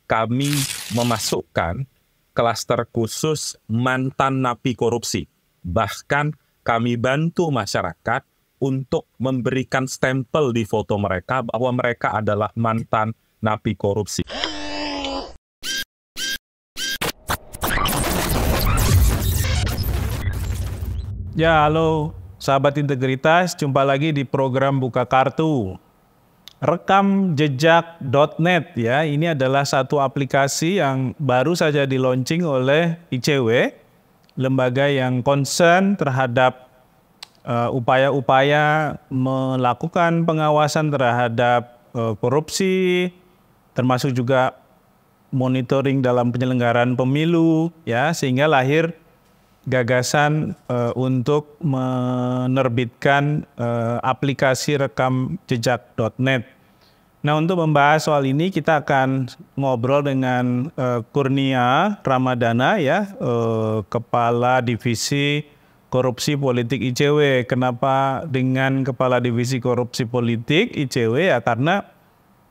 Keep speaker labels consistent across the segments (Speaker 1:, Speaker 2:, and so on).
Speaker 1: kami memasukkan klaster khusus mantan napi korupsi. Bahkan kami bantu masyarakat untuk memberikan stempel di foto mereka bahwa mereka adalah mantan napi korupsi.
Speaker 2: Ya, halo sahabat integritas, jumpa lagi di program Buka Kartu. Rekamjejak.net ya, ini adalah satu aplikasi yang baru saja di-launching oleh ICW, lembaga yang concern terhadap upaya-upaya melakukan pengawasan terhadap korupsi, termasuk juga monitoring dalam penyelenggaraan pemilu, ya, sehingga lahir gagasan untuk menerbitkan aplikasi rekamjejak.net. Nah, untuk membahas soal ini kita akan ngobrol dengan Kurnia Ramadana ya, Kepala Divisi Korupsi Politik ICW. Kenapa dengan Kepala Divisi Korupsi Politik ICW? Ya karena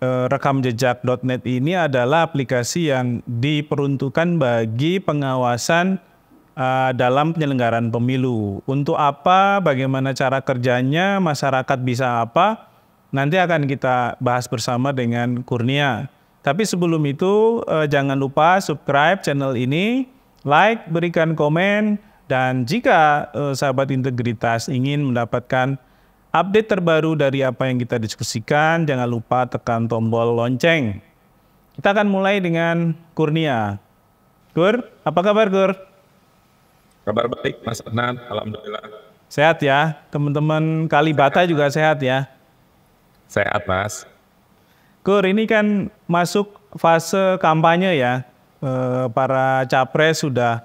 Speaker 2: rekamjejak.net ini adalah aplikasi yang diperuntukkan bagi pengawasan dalam penyelenggaraan pemilu. Untuk apa, bagaimana cara kerjanya, masyarakat bisa apa, nanti akan kita bahas bersama dengan Kurnia. Tapi sebelum itu, jangan lupa subscribe channel ini, like, berikan komen, dan jika sahabat integritas ingin mendapatkan update terbaru dari apa yang kita diskusikan, jangan lupa tekan tombol lonceng. Kita akan mulai dengan Kurnia. Kur, apa kabar Kur?
Speaker 1: Kabar baik, Mas Adnan. Alhamdulillah.
Speaker 2: Sehat ya, teman-teman Kalibata juga sehat ya?
Speaker 1: Sehat, Mas.
Speaker 2: Kur, ini kan masuk fase kampanye ya. Para capres sudah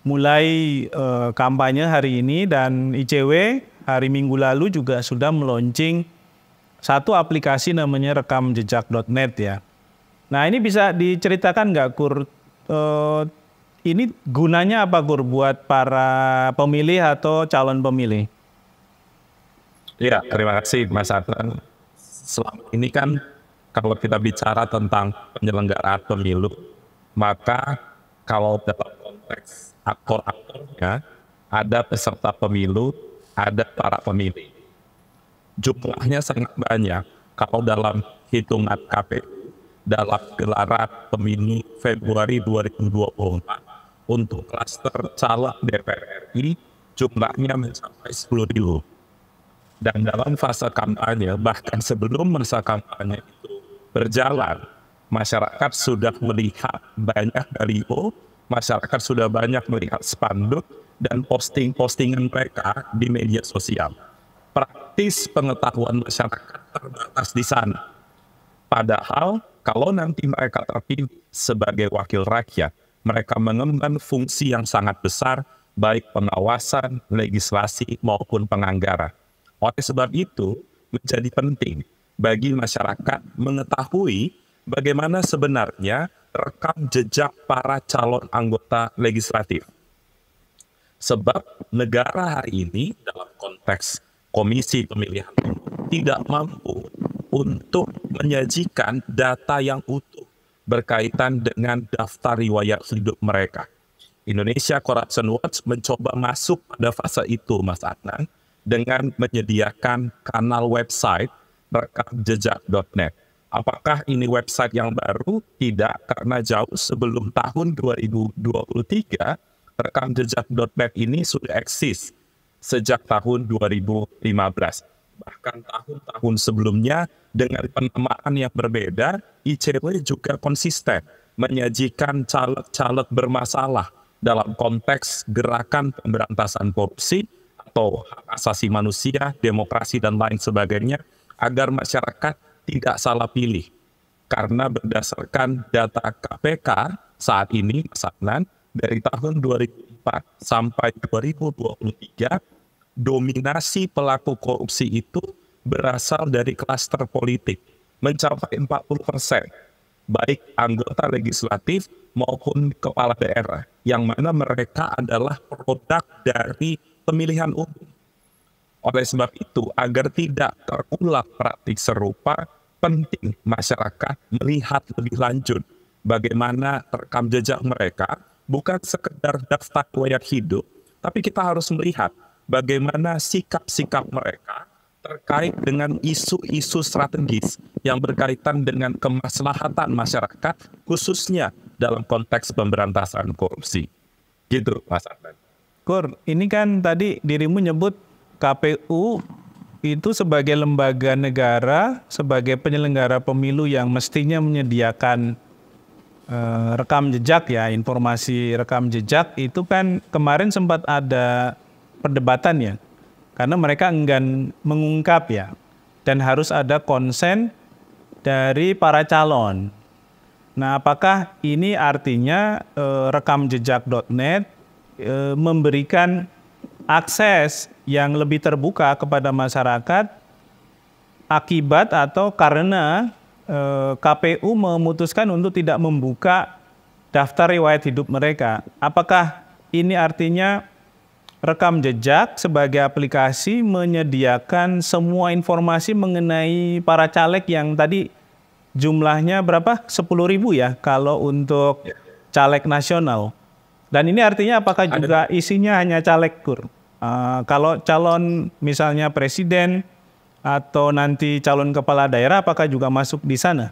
Speaker 2: mulai kampanye hari ini dan ICW hari Minggu lalu juga sudah meluncing satu aplikasi namanya rekamjejak.net ya. Nah, ini bisa diceritakan nggak Kur? Ini gunanya apa Kur buat para pemilih atau calon pemilih?
Speaker 1: Iya, terima kasih Mas Adnan. Selama ini kan kalau kita bicara tentang penyelenggaraan pemilu, maka kalau dalam konteks aktor-aktornya ada peserta pemilu, ada para pemilih. Jumlahnya sangat banyak. Kalau dalam hitungan KPU, dalam gelaran pemilu Februari 2024, untuk klaster caleg DPR RI jumlahnya mencapai 10.000. Dan dalam fase kampanye, bahkan sebelum masa kampanye itu berjalan, masyarakat sudah melihat banyak baliho, masyarakat sudah banyak melihat spanduk dan posting-postingan mereka di media sosial. Praktis pengetahuan masyarakat terbatas di sana. Padahal kalau nanti mereka terpilih sebagai wakil rakyat, mereka mengemban fungsi yang sangat besar, baik pengawasan, legislasi, maupun penganggaran. Oleh sebab itu, menjadi penting bagi masyarakat mengetahui bagaimana sebenarnya rekam jejak para calon anggota legislatif. Sebab negara hari ini dalam konteks Komisi Pemilihan Umum tidak mampu untuk menyajikan data yang utuh berkaitan dengan daftar riwayat hidup mereka. Indonesia Corruption Watch mencoba masuk pada fase itu, Mas Adnan, dengan menyediakan kanal website rekamjejak.net. Apakah ini website yang baru? Tidak, karena jauh sebelum tahun 2023, rekamjejak.net ini sudah eksis sejak tahun 2015. Bahkan tahun-tahun sebelumnya dengan penamaan yang berbeda, ICW juga konsisten menyajikan caleg-caleg bermasalah dalam konteks gerakan pemberantasan korupsi atau hak asasi manusia, demokrasi, dan lain sebagainya, agar masyarakat tidak salah pilih. Karena berdasarkan data KPK saat ini, Mas Adnan, dari tahun 2004 sampai 2023, dominasi pelaku korupsi itu berasal dari klaster politik, mencapai 40%, baik anggota legislatif maupun kepala daerah, yang mana mereka adalah produk dari pemilihan umum. Oleh sebab itu, agar tidak terulang praktik serupa, penting masyarakat melihat lebih lanjut bagaimana rekam jejak mereka, bukan sekedar daftar riwayat hidup, tapi kita harus melihat bagaimana sikap-sikap mereka terkait dengan isu-isu strategis yang berkaitan dengan kemaslahatan masyarakat, khususnya dalam konteks pemberantasan korupsi. Gitu, Mas Adnan.
Speaker 2: Kur, ini kan tadi dirimu nyebut KPU itu sebagai lembaga negara, sebagai penyelenggara pemilu yang mestinya menyediakan rekam jejak ya, informasi rekam jejak itu kan kemarin sempat ada perdebatan ya, karena mereka enggan mengungkap ya, dan harus ada konsen dari para calon. Nah, apakah ini artinya rekamjejak.net memberikan akses yang lebih terbuka kepada masyarakat akibat atau karena KPU memutuskan untuk tidak membuka daftar riwayat hidup mereka? Apakah ini artinya rekam jejak sebagai aplikasi menyediakan semua informasi mengenai para caleg yang tadi jumlahnya berapa? 10.000 ya kalau untuk caleg nasional. Dan ini artinya apakah juga isinya hanya caleg, Kur? Kalau calon misalnya presiden atau nanti calon kepala daerah, apakah juga masuk di sana?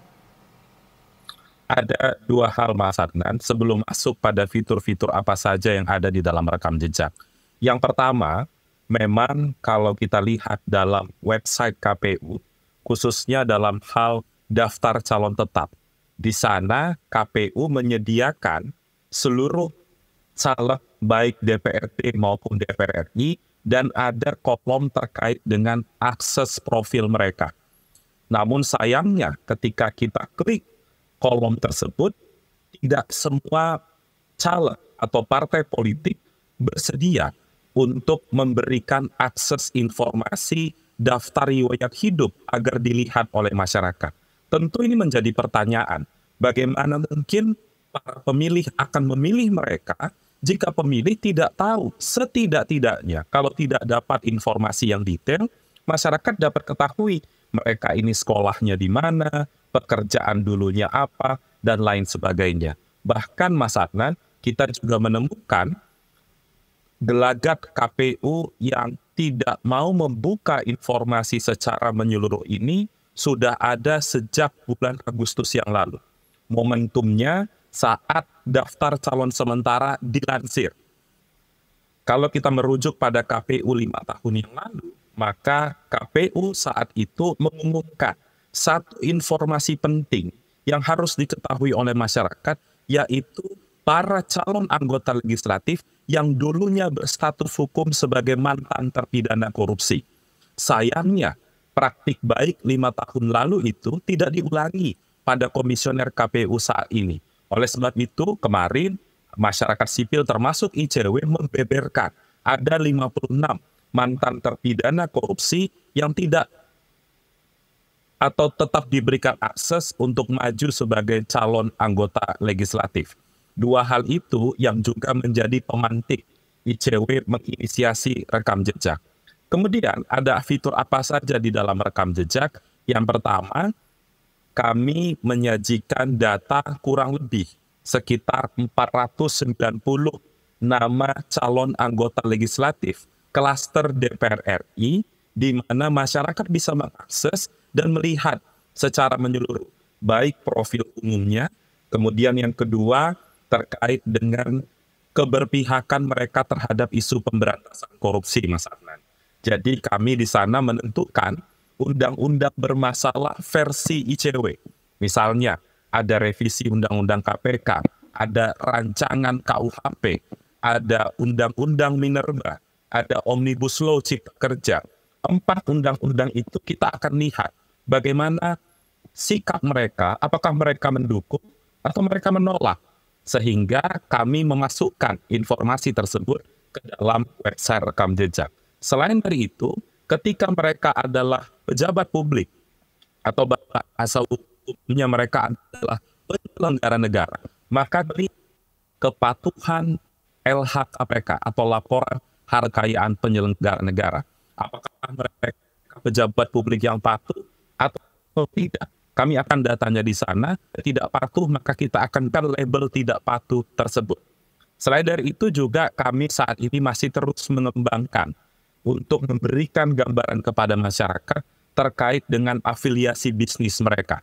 Speaker 1: Ada dua hal, Mas Adnan, sebelum masuk pada fitur-fitur apa saja yang ada di dalam rekam jejak. Yang pertama, memang kalau kita lihat dalam website KPU, khususnya dalam hal daftar calon tetap, di sana KPU menyediakan seluruh caleg baik DPRD maupun DPR RI, dan ada kolom terkait dengan akses profil mereka. Namun sayangnya ketika kita klik kolom tersebut, tidak semua caleg atau partai politik bersedia untuk memberikan akses informasi daftar riwayat hidup agar dilihat oleh masyarakat. Tentu ini menjadi pertanyaan, bagaimana mungkin para pemilih akan memilih mereka jika pemilih tidak tahu setidak-tidaknya kalau tidak dapat informasi yang detail, masyarakat dapat ketahui mereka ini sekolahnya di mana, pekerjaan dulunya apa, dan lain sebagainya. Bahkan Mas Adnan, kita juga menemukan gelagat KPU yang tidak mau membuka informasi secara menyeluruh ini sudah ada sejak bulan Agustus yang lalu. Momentumnya saat daftar calon sementara dilansir. Kalau kita merujuk pada KPU 5 tahun yang lalu, maka KPU saat itu mengumumkan satu informasi penting yang harus diketahui oleh masyarakat, yaitu para calon anggota legislatif yang dulunya berstatus hukum sebagai mantan terpidana korupsi. Sayangnya, praktik baik 5 tahun lalu itu tidak diulangi pada komisioner KPU saat ini. Oleh sebab itu, kemarin masyarakat sipil termasuk ICW membeberkan ada 56 mantan terpidana korupsi yang tidak atau tetap diberikan akses untuk maju sebagai calon anggota legislatif. Dua hal itu yang juga menjadi pemantik ICW menginisiasi rekam jejak. Kemudian ada fitur apa saja di dalam rekam jejak? Yang pertama, kami menyajikan data kurang lebih sekitar 490 nama calon anggota legislatif klaster DPR RI, di mana masyarakat bisa mengakses dan melihat secara menyeluruh, baik profil umumnya, kemudian yang kedua terkait dengan keberpihakan mereka terhadap isu pemberantasan korupsi, Mas Adnan. Jadi kami di sana menentukan undang-undang bermasalah versi ICW. Misalnya, ada revisi undang-undang KPK, ada rancangan KUHP, ada undang-undang minerba, ada Omnibus Law Cipta Kerja. 4 undang-undang itu kita akan lihat bagaimana sikap mereka, apakah mereka mendukung atau mereka menolak. Sehingga kami memasukkan informasi tersebut ke dalam website rekam jejak. Selain dari itu, ketika mereka adalah pejabat publik atau asal hukumnya mereka adalah penyelenggara negara, maka dari kepatuhan LHKPK atau laporan harta kekayaan penyelenggara negara, apakah mereka pejabat publik yang patuh atau tidak, kami akan datanya di sana, tidak patuh maka kita akan kan label tidak patuh tersebut. Selain dari itu juga kami saat ini masih terus mengembangkan untuk memberikan gambaran kepada masyarakat terkait dengan afiliasi bisnis mereka.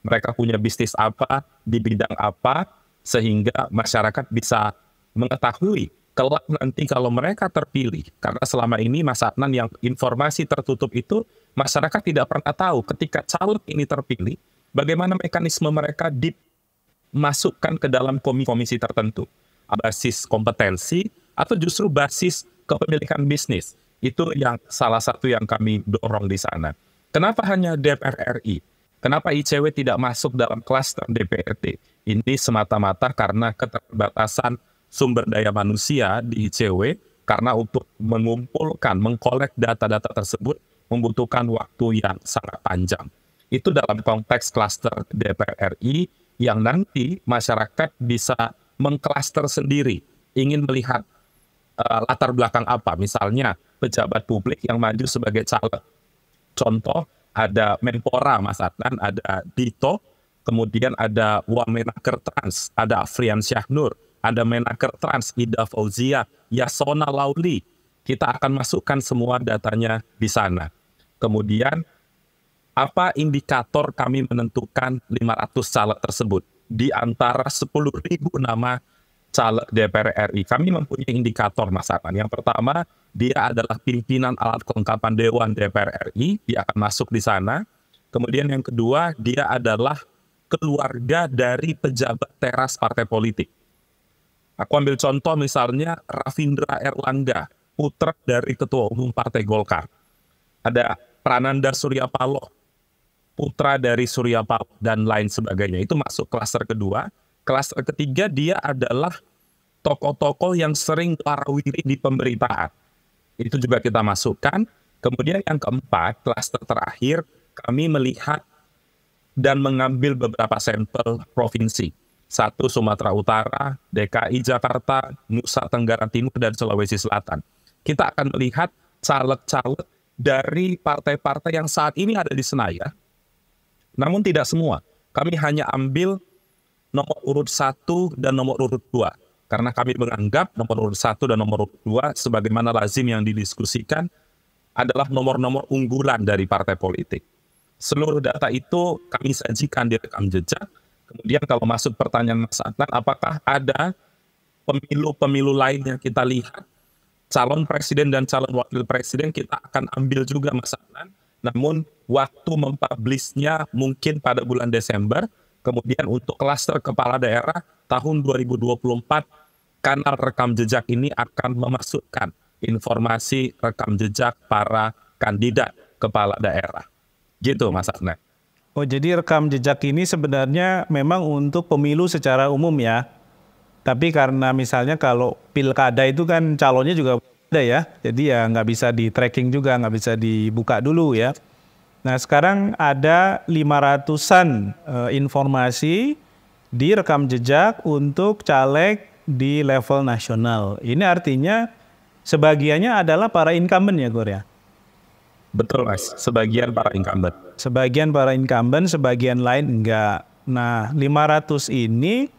Speaker 1: Mereka punya bisnis apa, di bidang apa, sehingga masyarakat bisa mengetahui kelak nanti kalau mereka terpilih. Karena selama ini Mas Adnan yang informasi tertutup itu, masyarakat tidak pernah tahu ketika caleg ini terpilih, bagaimana mekanisme mereka dimasukkan ke dalam komisi tertentu. Basis kompetensi atau justru basis kepemilikan bisnis. Itu yang salah satu yang kami dorong di sana. Kenapa hanya DPR RI? Kenapa ICW tidak masuk dalam klaster DPRD? Ini semata-mata karena keterbatasan sumber daya manusia di ICW, karena untuk mengumpulkan, mengkolek data-data tersebut membutuhkan waktu yang sangat panjang. Itu dalam konteks klaster DPR RI yang nanti masyarakat bisa mengklaster sendiri, ingin melihat latar belakang apa, misalnya pejabat publik yang maju sebagai caleg. Contoh, ada Menpora Mas Adnan, ada Dito, kemudian ada Wamenaker Trans, ada Afrian Syahnur, ada Menaker Trans, Ida Fauzia, Yasona Lauli. Kita akan masukkan semua datanya di sana. Kemudian, apa indikator kami menentukan 500 caleg tersebut? Di antara 10.000 nama caleg DPR RI, kami mempunyai indikator, Mas Adnan. Yang pertama, dia adalah pimpinan alat kelengkapan Dewan DPR RI, dia akan masuk di sana. Kemudian yang kedua, dia adalah keluarga dari pejabat teras partai politik. Aku ambil contoh misalnya Rafindra Erlangga, putra dari Ketua Umum Partai Golkar. Ada Prananda Surya Paloh, putra dari Surya Paloh, dan lain sebagainya. Itu masuk klaster kedua. Klaster ketiga, dia adalah tokoh-tokoh yang sering warawiri di pemberitaan. Itu juga kita masukkan. Kemudian yang keempat, klaster terakhir, kami melihat dan mengambil beberapa sampel provinsi. 1 Sumatera Utara, DKI Jakarta, Nusa Tenggara Timur, dan Sulawesi Selatan. Kita akan melihat caleg-caleg dari partai-partai yang saat ini ada di Senayan, namun tidak semua. Kami hanya ambil nomor urut 1 dan nomor urut 2. Karena kami menganggap nomor urut 1 dan nomor urut 2 sebagaimana lazim yang didiskusikan adalah nomor-nomor unggulan dari partai politik. Seluruh data itu kami sajikan di rekam jejak. Kemudian kalau masuk pertanyaan Mas Adnan, apakah ada pemilu-pemilu lain yang kita lihat? Calon presiden dan calon wakil presiden kita akan ambil juga, Mas Adnan. Namun waktu mempublishnya mungkin pada bulan Desember. Kemudian untuk klaster kepala daerah tahun 2024, kanal rekam jejak ini akan memasukkan informasi rekam jejak para kandidat kepala daerah. Gitu Mas Adnan.
Speaker 2: Oh, jadi rekam jejak ini sebenarnya memang untuk pemilu secara umum ya. Tapi karena misalnya kalau pilkada itu kan calonnya juga ada ya. Jadi ya nggak bisa di tracking juga, nggak bisa dibuka dulu ya. Nah sekarang ada 500-an informasi di rekam jejak untuk caleg di level nasional. Ini artinya sebagiannya adalah para incumbent ya Gor ya?
Speaker 1: Betul Mas, sebagian para incumbent.
Speaker 2: Sebagian para incumbent, sebagian lain enggak. Nah 500 ini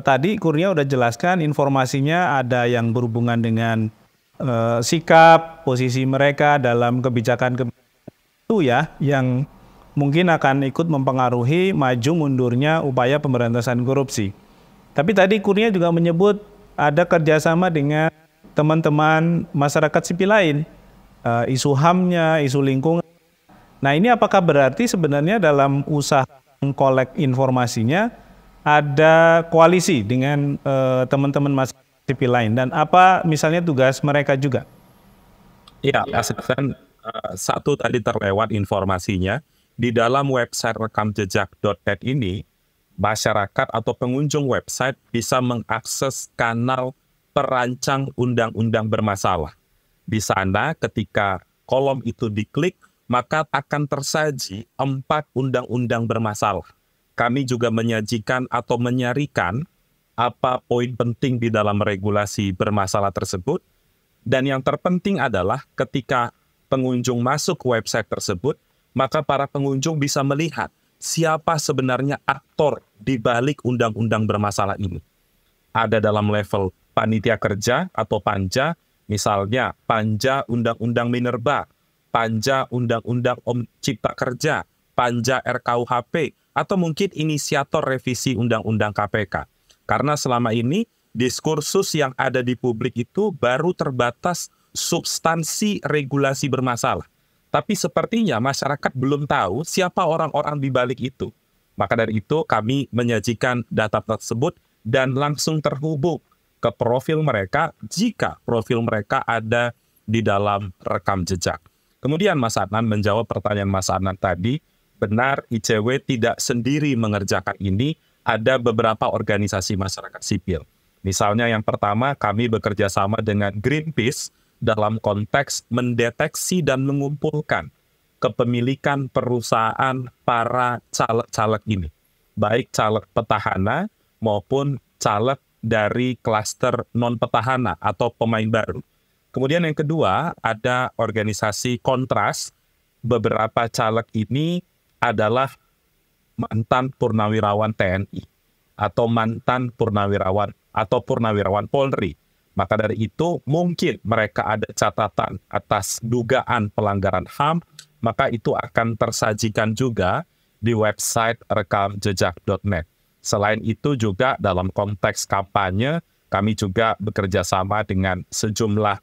Speaker 2: tadi Kurnia udah jelaskan informasinya ada yang berhubungan dengan sikap, posisi mereka dalam kebijakan itu ya, yang mungkin akan ikut mempengaruhi maju mundurnya upaya pemberantasan korupsi. Tapi tadi Kurnia juga menyebut ada kerjasama dengan teman-teman masyarakat sipil lain, isu HAM-nya, isu lingkungan. Nah ini apakah berarti sebenarnya dalam usaha mengkolek informasinya ada koalisi dengan teman-teman masyarakat sipil lain, dan apa misalnya tugas mereka juga?
Speaker 1: Iya, asisten satu tadi terlewat informasinya. Di dalam website rekamjejak.net ini, masyarakat atau pengunjung website bisa mengakses kanal perancang undang-undang bermasalah. Di sana ketika kolom itu diklik, maka akan tersaji 4 undang-undang bermasalah. Kami juga menyajikan atau menyarikan apa poin penting di dalam regulasi bermasalah tersebut. Dan yang terpenting adalah ketika pengunjung masuk ke website tersebut, maka para pengunjung bisa melihat siapa sebenarnya aktor di balik undang-undang bermasalah ini. Ada dalam level panitia kerja atau panja, misalnya panja Undang-Undang Minerba, panja Undang-Undang Cipta Kerja, panja RKUHP, atau mungkin inisiator revisi Undang-Undang KPK. Karena selama ini diskursus yang ada di publik itu baru terbatas substansi regulasi bermasalah. Tapi sepertinya masyarakat belum tahu siapa orang-orang di balik itu. Maka dari itu kami menyajikan data tersebut dan langsung terhubung ke profil mereka jika profil mereka ada di dalam rekam jejak. Kemudian Mas Adnan menjawab pertanyaan Mas Adnan tadi, benar ICW tidak sendiri mengerjakan ini, ada beberapa organisasi masyarakat sipil. Misalnya yang pertama, kami bekerja sama dengan Greenpeace dalam konteks mendeteksi dan mengumpulkan kepemilikan perusahaan para caleg-caleg ini. Baik caleg petahana maupun caleg dari klaster non-petahana atau pemain baru. Kemudian yang kedua, ada organisasi Kontras. Beberapa caleg ini adalah mantan purnawirawan TNI atau mantan purnawirawan atau purnawirawan Polri. Maka dari itu mungkin mereka ada catatan atas dugaan pelanggaran HAM, maka itu akan tersajikan juga di website rekamjejak.net. Selain itu juga dalam konteks kampanye, kami juga bekerja sama dengan sejumlah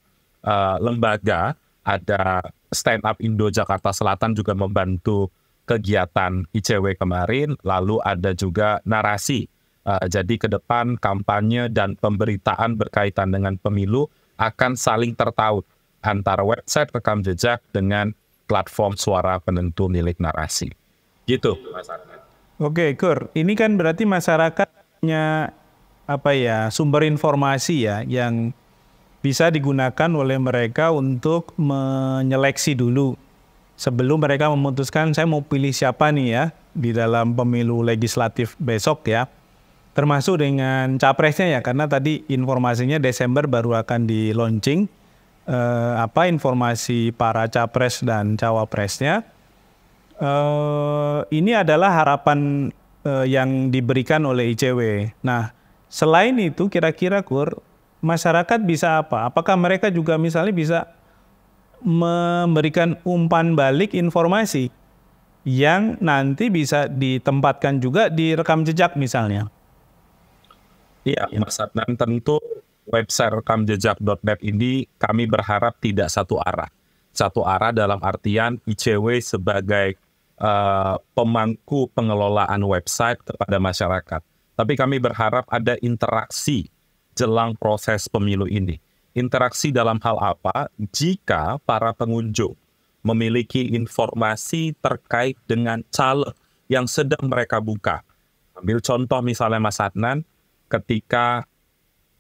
Speaker 1: lembaga. Ada Stand Up Indo Jakarta Selatan juga membantu kegiatan ICW kemarin, lalu ada juga narasi. Jadi ke depan kampanye dan pemberitaan berkaitan dengan pemilu akan saling tertaut antara website Rekam Jejak dengan platform suara penentu milik narasi. Gitu, Mas Adnan.
Speaker 2: Oke, Kur. Ini kan berarti masyarakat punya sumber informasi ya yang bisa digunakan oleh mereka untuk menyeleksi dulu sebelum mereka memutuskan saya mau pilih siapa nih ya di dalam pemilu legislatif besok ya. Termasuk dengan capresnya ya, karena tadi informasinya Desember baru akan di launching informasi para capres dan cawapresnya. Ini adalah harapan yang diberikan oleh ICW. Nah, selain itu kira-kira Kur, masyarakat bisa apa? Apakah mereka juga misalnya bisa memberikan umpan balik informasi yang nanti bisa ditempatkan juga di rekam jejak misalnya?
Speaker 1: Iya, Mas Adnan, tentu website rekamjejak.net ini kami berharap tidak satu arah. Satu arah dalam artian ICW sebagai pemangku pengelolaan website kepada masyarakat. Tapi kami berharap ada interaksi jelang proses pemilu ini. Interaksi dalam hal apa? Jika para pengunjung memiliki informasi terkait dengan caleg yang sedang mereka buka. Ambil contoh misalnya Mas Adnan, ketika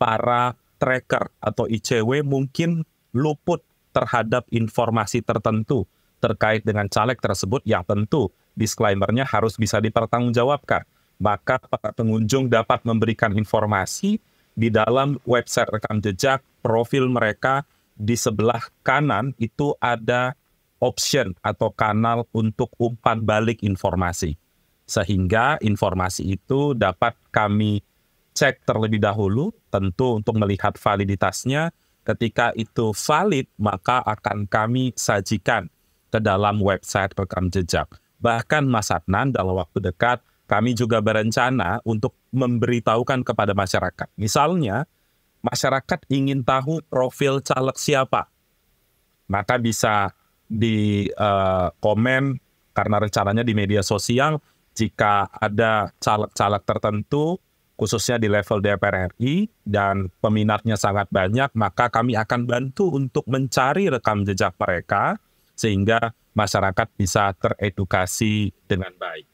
Speaker 1: para tracker atau ICW mungkin luput terhadap informasi tertentu terkait dengan caleg tersebut yang tentu disclaimer-nya harus bisa dipertanggungjawabkan. Maka para pengunjung dapat memberikan informasi di dalam website Rekam Jejak, profil mereka di sebelah kanan itu ada option atau kanal untuk umpan balik informasi. Sehingga informasi itu dapat kami cek terlebih dahulu, tentu untuk melihat validitasnya. Ketika itu valid, maka akan kami sajikan ke dalam website Rekam Jejak. Bahkan Mas Adnan, dalam waktu dekat, kami juga berencana untuk memberitahukan kepada masyarakat. Misalnya, masyarakat ingin tahu profil caleg siapa. Maka bisa di komen, karena rencananya di media sosial, jika ada caleg-caleg tertentu, khususnya di level DPR RI, dan peminatnya sangat banyak, maka kami akan bantu untuk mencari rekam jejak mereka, sehingga masyarakat bisa teredukasi dengan baik.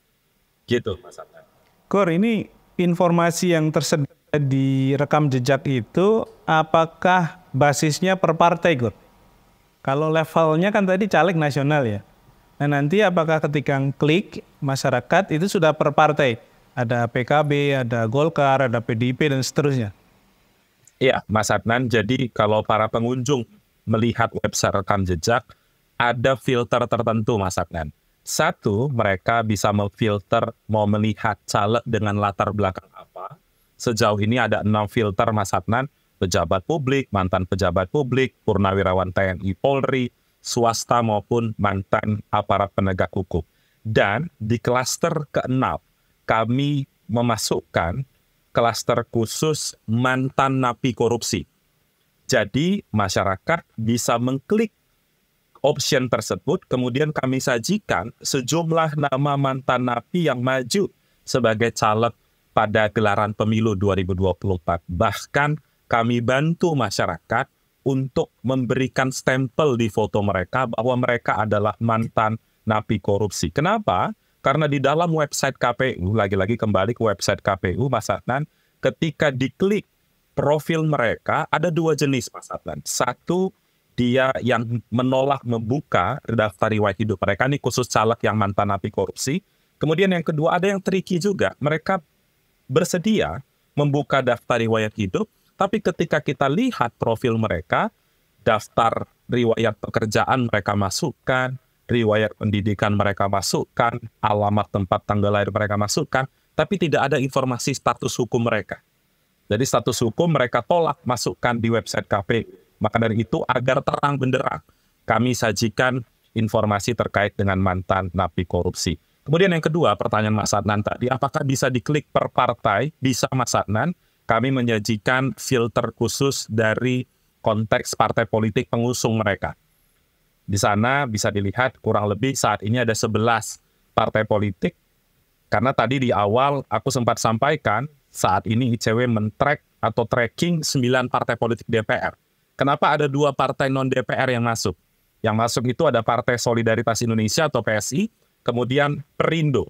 Speaker 1: Gitu, Mas Adnan.
Speaker 2: Kur, ini informasi yang tersedia di rekam jejak itu, apakah basisnya per partai, Kur? Kalau levelnya kan tadi caleg nasional ya. Nah nanti apakah ketika klik masyarakat itu sudah per partai? Ada PKB, ada Golkar, ada PDIP, dan seterusnya.
Speaker 1: Iya, Mas Adnan. Jadi kalau para pengunjung melihat website Rekam Jejak, ada filter tertentu, Mas Adnan. Satu, mereka bisa memfilter mau melihat caleg dengan latar belakang apa. Sejauh ini ada 6 filter, Mas Adnan: pejabat publik, mantan pejabat publik, purnawirawan TNI Polri, swasta maupun mantan aparat penegak hukum. Dan di klaster ke-6, kami memasukkan klaster khusus mantan napi korupsi. Jadi masyarakat bisa mengklik option tersebut, kemudian kami sajikan sejumlah nama mantan napi yang maju sebagai caleg pada gelaran pemilu 2024. Bahkan kami bantu masyarakat untuk memberikan stempel di foto mereka bahwa mereka adalah mantan napi korupsi. Kenapa? Karena di dalam website KPU, lagi-lagi kembali ke website KPU, Mas Adnan, ketika diklik profil mereka, ada 2 jenis, Mas Adnan. Satu, dia yang menolak membuka daftar riwayat hidup mereka, ini khusus caleg yang mantan napi korupsi. Kemudian yang kedua, ada yang tricky juga. Mereka bersedia membuka daftar riwayat hidup, tapi ketika kita lihat profil mereka, daftar riwayat pekerjaan mereka masukkan, riwayat pendidikan mereka masukkan, alamat tempat tanggal lahir mereka masukkan, tapi tidak ada informasi status hukum mereka. Jadi status hukum mereka tolak masukkan di website KPU. Maka dari itu, agar terang benderang, kami sajikan informasi terkait dengan mantan napi korupsi. Kemudian yang kedua, pertanyaan Mas Adnan tadi, apakah bisa diklik per partai? Bisa, Mas Adnan. Kami menyajikan filter khusus dari konteks partai politik pengusung mereka. Di sana bisa dilihat kurang lebih saat ini ada 11 partai politik. Karena tadi di awal aku sempat sampaikan, saat ini ICW men-track atau tracking 9 partai politik DPR. Kenapa ada 2 partai non-DPR yang masuk? Yang masuk itu ada Partai Solidaritas Indonesia atau PSI, kemudian Perindo.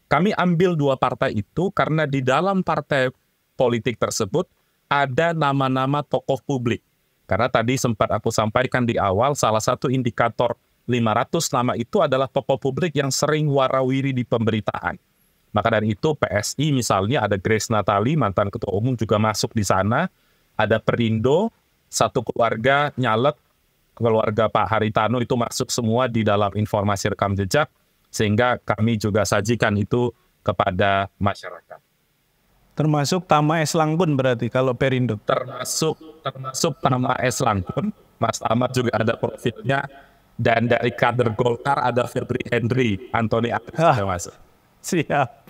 Speaker 1: Kami ambil 2 partai itu karena di dalam partai politik tersebut ada nama-nama tokoh publik. Karena tadi sempat aku sampaikan di awal, salah satu indikator 500 nama itu adalah tokoh publik yang sering warawiri di pemberitaan. Maka dari itu PSI misalnya ada Grace Natali, mantan ketua umum juga masuk di sana. Ada Perindo, satu keluarga nyalek, keluarga Pak Haritano itu masuk semua di dalam informasi rekam jejak, sehingga kami juga sajikan itu kepada masyarakat.
Speaker 2: Termasuk Tama Eslang pun berarti kalau Perindo.
Speaker 1: Termasuk Tama Eslang pun, Mas Ahmad juga ada profilnya, dan dari kader Golkar ada Febri Henry, Antoni Agnes juga masuk.
Speaker 2: Siap.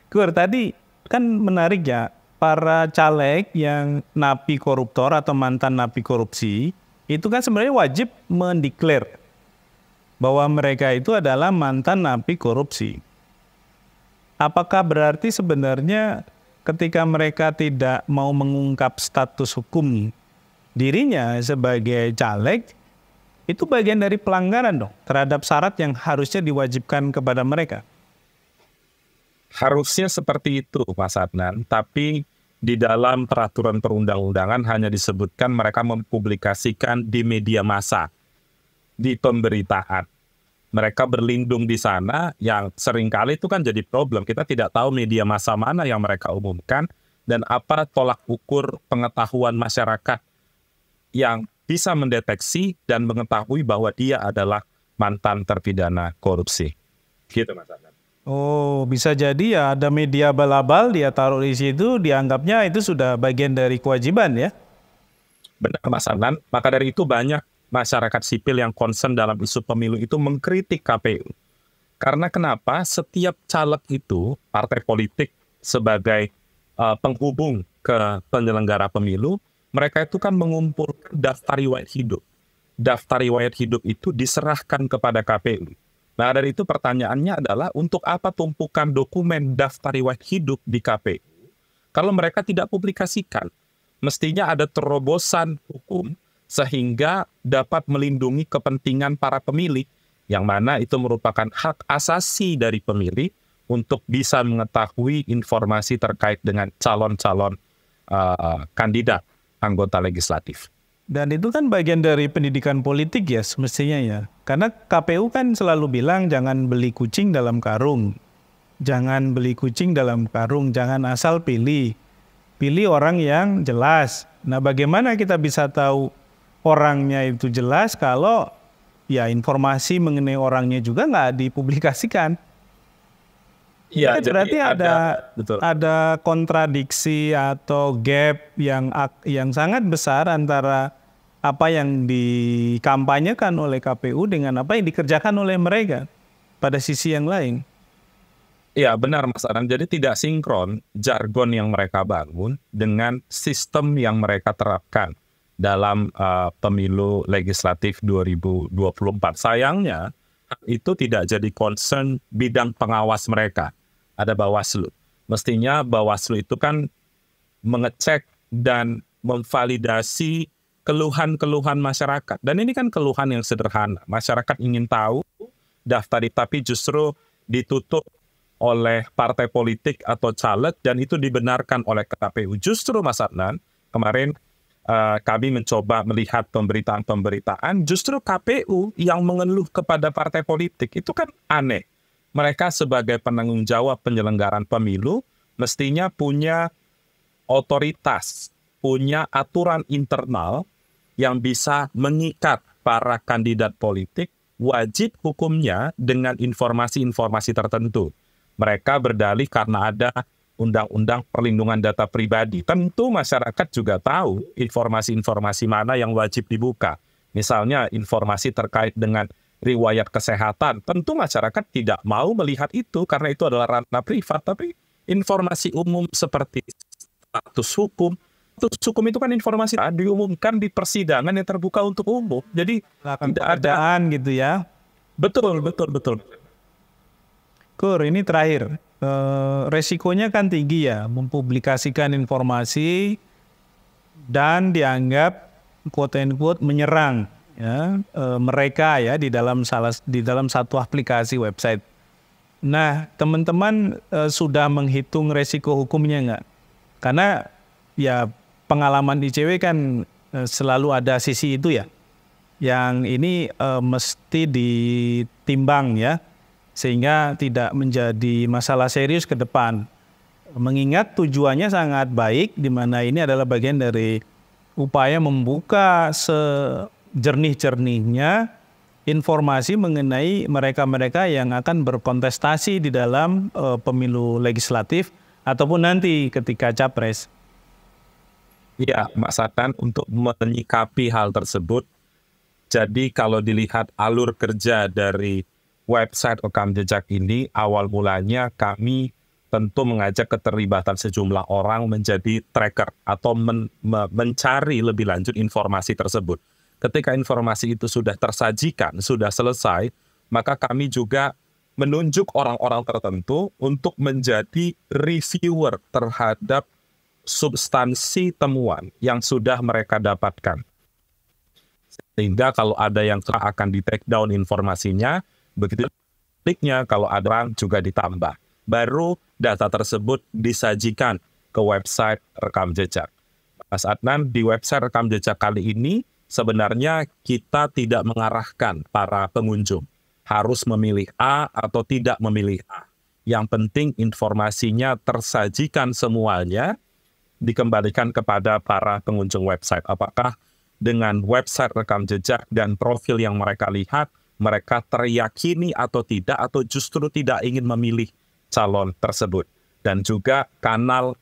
Speaker 2: Kur, tadi kan menarik ya, para caleg yang napi koruptor atau mantan napi korupsi, itu kan sebenarnya wajib mendeklar bahwa mereka itu adalah mantan napi korupsi. Apakah berarti sebenarnya ketika mereka tidak mau mengungkap status hukum dirinya sebagai caleg, itu bagian dari pelanggaran dong terhadap syarat yang harusnya diwajibkan kepada mereka?
Speaker 1: Harusnya seperti itu, Mas Adnan, tapi di dalam peraturan perundang-undangan hanya disebutkan mereka mempublikasikan di media massa, di pemberitaan. Mereka berlindung di sana, yang seringkali itu kan jadi problem. Kita tidak tahu media massa mana yang mereka umumkan, dan apa tolak ukur pengetahuan masyarakat yang bisa mendeteksi dan mengetahui bahwa dia adalah mantan terpidana korupsi. Gitu, Mas Adnan.
Speaker 2: Oh, bisa jadi ya ada media abal-abal dia taruh di situ, dianggapnya itu sudah bagian dari kewajiban ya?
Speaker 1: Benar, Mas Adnan. Maka dari itu banyak masyarakat sipil yang concern dalam isu pemilu itu mengkritik KPU. Karena kenapa? Setiap caleg itu, partai politik sebagai penghubung ke penyelenggara pemilu, mereka itu kan mengumpulkan daftar riwayat hidup. Daftar riwayat hidup itu diserahkan kepada KPU. Nah, dari itu pertanyaannya adalah untuk apa tumpukan dokumen daftar riwayat hidup di KPU kalau mereka tidak publikasikan? Mestinya ada terobosan hukum sehingga dapat melindungi kepentingan para pemilih, yang mana itu merupakan hak asasi dari pemilih untuk bisa mengetahui informasi terkait dengan calon-calon kandidat anggota legislatif.
Speaker 2: Dan itu kan bagian dari pendidikan politik ya semestinya ya. Karena KPU kan selalu bilang jangan beli kucing dalam karung. Jangan beli kucing dalam karung, jangan asal pilih. Pilih orang yang jelas. Nah, bagaimana kita bisa tahu orangnya itu jelas kalau ya informasi mengenai orangnya juga nggak dipublikasikan.
Speaker 1: Iya,
Speaker 2: Jadi berarti
Speaker 1: betul.
Speaker 2: ada kontradiksi atau gap yang sangat besar antara apa yang dikampanyekan oleh KPU dengan apa yang dikerjakan oleh mereka pada sisi yang lain.
Speaker 1: Iya benar Mas Anam, jadi tidak sinkron jargon yang mereka bangun dengan sistem yang mereka terapkan dalam pemilu legislatif 2024. Sayangnya itu tidak jadi concern bidang pengawas mereka, ada Bawaslu. Mestinya Bawaslu itu kan mengecek dan memvalidasi keluhan-keluhan masyarakat. Dan ini kan keluhan yang sederhana. Masyarakat ingin tahu, daftari tapi justru ditutup oleh partai politik atau caleg dan itu dibenarkan oleh KPU. Justru Mas Adnan, kemarin kami mencoba melihat pemberitaan-pemberitaan, justru KPU yang mengeluh kepada partai politik. Itu kan aneh. Mereka sebagai penanggung jawab penyelenggaraan pemilu mestinya punya otoritas, punya aturan internal yang bisa mengikat para kandidat politik, wajib hukumnya dengan informasi-informasi tertentu. Mereka berdalih karena ada Undang-Undang Perlindungan Data Pribadi. Tentu masyarakat juga tahu informasi-informasi mana yang wajib dibuka. Misalnya informasi terkait dengan riwayat kesehatan. Tentu masyarakat tidak mau melihat itu karena itu adalah ranah privat. Tapi informasi umum seperti status hukum itu kan informasi diumumkan di persidangan yang terbuka untuk umum. Jadi
Speaker 2: tidak ada gitu ya.
Speaker 1: Betul.
Speaker 2: Kur, ini terakhir. Resikonya kan tinggi ya, mempublikasikan informasi dan dianggap quote-unquote menyerang ya, mereka ya di dalam satu aplikasi website. Nah, teman-teman sudah menghitung resiko hukumnya nggak? Karena ya pengalaman ICW kan selalu ada sisi itu ya. Yang ini mesti ditimbang ya, sehingga tidak menjadi masalah serius ke depan. Mengingat tujuannya sangat baik, di mana ini adalah bagian dari upaya membuka sejernih-jernihnya informasi mengenai mereka-mereka yang akan berkontestasi di dalam pemilu legislatif ataupun nanti ketika capres.
Speaker 1: Iya, Mas Satan, untuk menyikapi hal tersebut, jadi kalau dilihat alur kerja dari website rekam jejak ini, awal mulanya kami tentu mengajak keterlibatan sejumlah orang menjadi tracker atau mencari lebih lanjut informasi tersebut. Ketika informasi itu sudah tersajikan, sudah selesai, maka kami juga menunjuk orang-orang tertentu untuk menjadi reviewer terhadap substansi temuan yang sudah mereka dapatkan. Sehingga kalau ada yang akan di-take down informasinya, begitu kliknya, kalau ada orang juga ditambah. Baru data tersebut disajikan ke website rekam jejak. Mas Adnan, di website rekam jejak kali ini sebenarnya kita tidak mengarahkan para pengunjung harus memilih A atau tidak memilih A. Yang penting informasinya tersajikan semuanya, dikembalikan kepada para pengunjung website. Apakah dengan website rekam jejak dan profil yang mereka lihat, mereka teryakini atau tidak, atau justru tidak ingin memilih calon tersebut. Dan juga kanal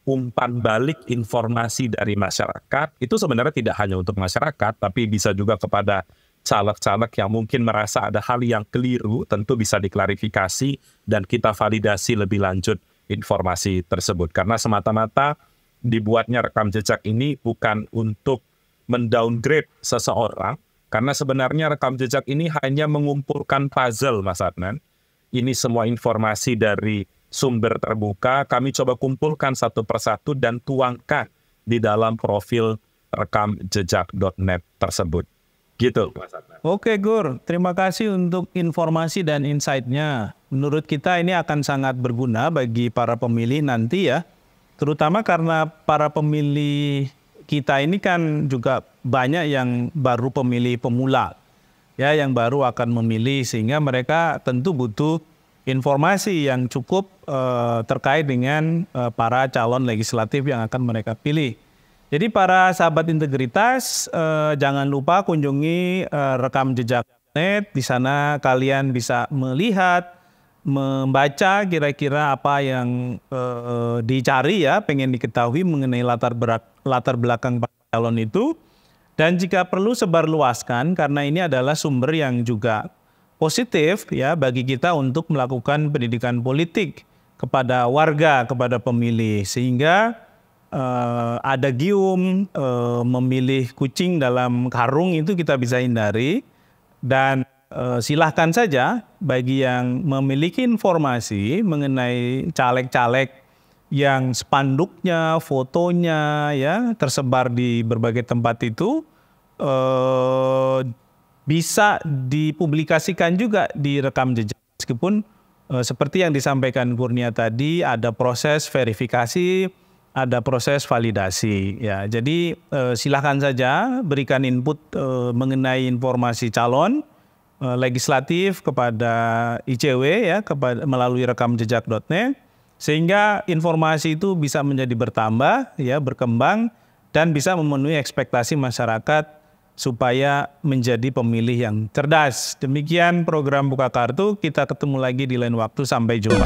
Speaker 1: umpan balik informasi dari masyarakat, itu sebenarnya tidak hanya untuk masyarakat, tapi bisa juga kepada caleg-caleg yang mungkin merasa ada hal yang keliru, tentu bisa diklarifikasi dan kita validasi lebih lanjut informasi tersebut. Karena semata-mata dibuatnya rekam jejak ini bukan untuk mendowngrade seseorang, karena sebenarnya rekam jejak ini hanya mengumpulkan puzzle, Mas Adnan. Ini semua informasi dari sumber terbuka, kami coba kumpulkan satu persatu dan tuangkan di dalam profil rekamjejak.net tersebut. Gitu, Mas Adnan.
Speaker 2: Oke, Gur. Terima kasih untuk informasi dan insight-nya. Menurut kita ini akan sangat berguna bagi para pemilih nanti ya. Terutama karena para pemilih kita ini kan juga banyak yang baru pemilih pemula, ya, yang baru akan memilih, sehingga mereka tentu butuh informasi yang cukup terkait dengan para calon legislatif yang akan mereka pilih. Jadi para sahabat integritas, jangan lupa kunjungi rekam jejak Net. Di sana kalian bisa melihat, membaca kira-kira apa yang dicari ya, pengen diketahui mengenai latar belakang calon itu. Dan jika perlu sebarluaskan, karena ini adalah sumber yang juga positif ya bagi kita untuk melakukan pendidikan politik kepada warga, kepada pemilih, sehingga ada gium memilih kucing dalam karung itu kita bisa hindari. Dan silahkan saja bagi yang memiliki informasi mengenai caleg-caleg yang spanduknya, fotonya ya tersebar di berbagai tempat itu bisa dipublikasikan juga di rekam jejak. Meskipun seperti yang disampaikan Kurnia tadi, ada proses verifikasi, ada proses validasi. Ya, jadi silakan saja berikan input mengenai informasi calon legislatif kepada ICW ya, melalui rekamjejak.net, sehingga informasi itu bisa menjadi bertambah, ya, berkembang dan bisa memenuhi ekspektasi masyarakat supaya menjadi pemilih yang cerdas. Demikian program Buka Kartu, kita ketemu lagi di lain waktu, sampai jumpa.